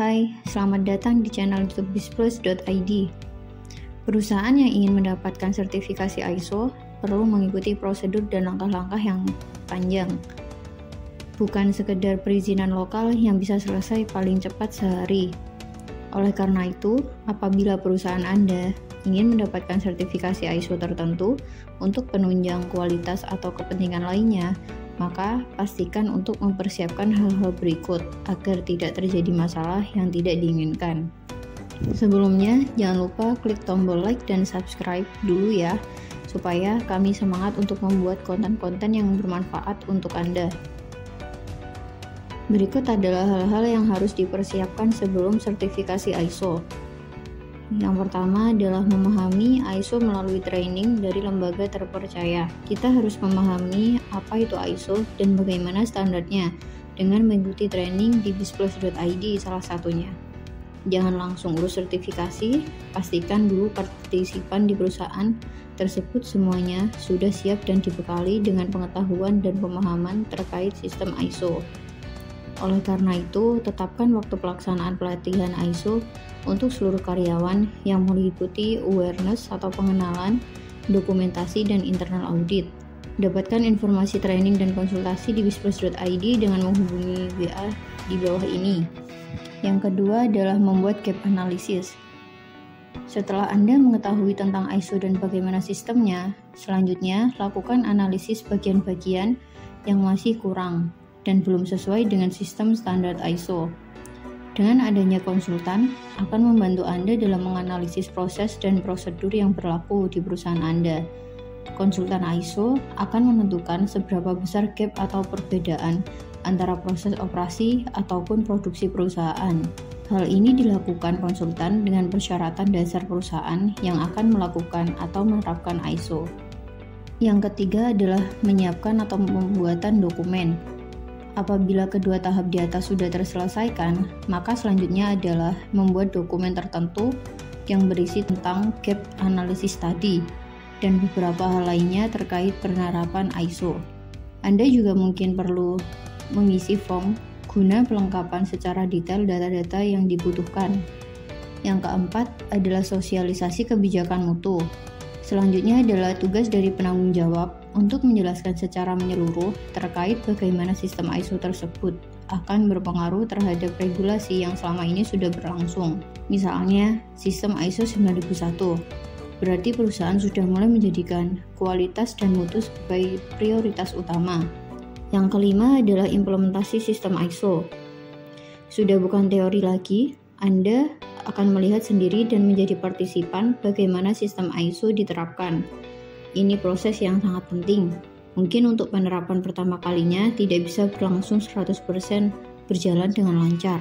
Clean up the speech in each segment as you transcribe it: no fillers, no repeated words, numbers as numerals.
Hai, selamat datang di channel YouTube bizplus.id. Perusahaan yang ingin mendapatkan sertifikasi ISO perlu mengikuti prosedur dan langkah-langkah yang panjang. Bukan sekedar perizinan lokal yang bisa selesai paling cepat sehari. Oleh karena itu, apabila perusahaan Anda ingin mendapatkan sertifikasi ISO tertentu untuk penunjang kualitas atau kepentingan lainnya, maka pastikan untuk mempersiapkan hal-hal berikut agar tidak terjadi masalah yang tidak diinginkan. Sebelumnya, jangan lupa klik tombol like dan subscribe dulu ya, supaya kami semangat untuk membuat konten-konten yang bermanfaat untuk Anda. Berikut adalah hal-hal yang harus dipersiapkan sebelum sertifikasi ISO. Yang pertama adalah memahami ISO melalui training dari lembaga terpercaya. Kita harus memahami apa itu ISO dan bagaimana standarnya dengan mengikuti training di bizplus.id salah satunya. Jangan langsung urus sertifikasi, pastikan dulu partisipan di perusahaan tersebut semuanya sudah siap dan dibekali dengan pengetahuan dan pemahaman terkait sistem ISO. Oleh karena itu, tetapkan waktu pelaksanaan pelatihan ISO untuk seluruh karyawan yang meliputi awareness atau pengenalan, dokumentasi, dan internal audit. Dapatkan informasi training dan konsultasi di bizplus.id dengan menghubungi WA di bawah ini. Yang kedua adalah membuat gap analysis. Setelah Anda mengetahui tentang ISO dan bagaimana sistemnya, selanjutnya lakukan analisis bagian-bagian yang masih kurang dan belum sesuai dengan sistem standar ISO. Dengan adanya konsultan, akan membantu Anda dalam menganalisis proses dan prosedur yang berlaku di perusahaan Anda. Konsultan ISO akan menentukan seberapa besar gap atau perbedaan antara proses operasi ataupun produksi perusahaan. Hal ini dilakukan konsultan dengan persyaratan dasar perusahaan yang akan melakukan atau menerapkan ISO. Yang ketiga adalah menyiapkan atau pembuatan dokumen. Apabila kedua tahap di atas sudah terselesaikan, maka selanjutnya adalah membuat dokumen tertentu yang berisi tentang gap analysis tadi dan beberapa hal lainnya terkait penerapan ISO. Anda juga mungkin perlu mengisi form guna pelengkapan secara detail data-data yang dibutuhkan. Yang keempat adalah sosialisasi kebijakan mutu. Selanjutnya adalah tugas dari penanggung jawab untuk menjelaskan secara menyeluruh terkait bagaimana sistem ISO tersebut akan berpengaruh terhadap regulasi yang selama ini sudah berlangsung. Misalnya, sistem ISO 9001. Berarti perusahaan sudah mulai menjadikan kualitas dan mutu sebagai prioritas utama. Yang kelima adalah implementasi sistem ISO. Sudah bukan teori lagi, Anda akan melihat sendiri dan menjadi partisipan bagaimana sistem ISO diterapkan. Ini proses yang sangat penting. Mungkin untuk penerapan pertama kalinya tidak bisa berlangsung 100% berjalan dengan lancar.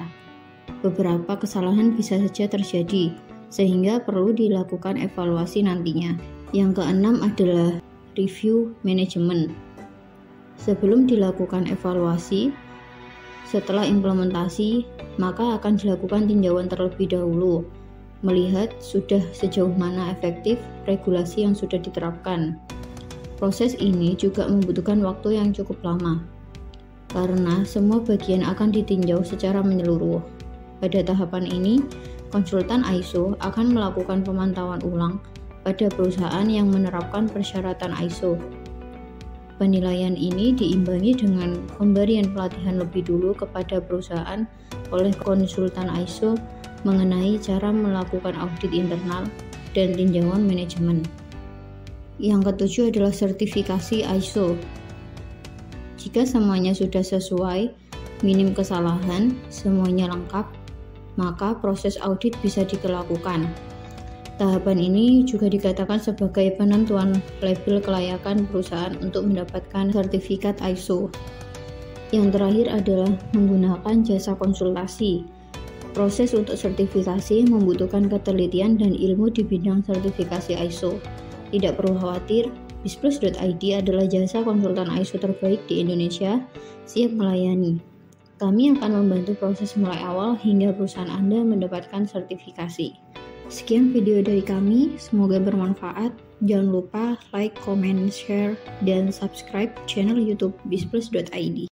Beberapa kesalahan bisa saja terjadi, sehingga perlu dilakukan evaluasi nantinya. Yang keenam adalah review manajemen. Sebelum dilakukan evaluasi, setelah implementasi, maka akan dilakukan tinjauan terlebih dahulu, melihat sudah sejauh mana efektif regulasi yang sudah diterapkan. Proses ini juga membutuhkan waktu yang cukup lama, karena semua bagian akan ditinjau secara menyeluruh. Pada tahapan ini, konsultan ISO akan melakukan pemantauan ulang pada perusahaan yang menerapkan persyaratan ISO. Penilaian ini diimbangi dengan pemberian pelatihan lebih dulu kepada perusahaan oleh konsultan ISO mengenai cara melakukan audit internal dan tinjauan manajemen. Yang ketujuh adalah sertifikasi ISO. Jika semuanya sudah sesuai, minim kesalahan, semuanya lengkap, maka proses audit bisa dilakukan. Tahapan ini juga dikatakan sebagai penentuan label kelayakan perusahaan untuk mendapatkan sertifikat ISO. Yang terakhir adalah menggunakan jasa konsultasi. Proses untuk sertifikasi membutuhkan ketelitian dan ilmu di bidang sertifikasi ISO. Tidak perlu khawatir, bizplus.id adalah jasa konsultan ISO terbaik di Indonesia, siap melayani. Kami akan membantu proses mulai awal hingga perusahaan Anda mendapatkan sertifikasi. Sekian video dari kami, semoga bermanfaat. Jangan lupa like, comment, share, dan subscribe channel YouTube bizplus.id.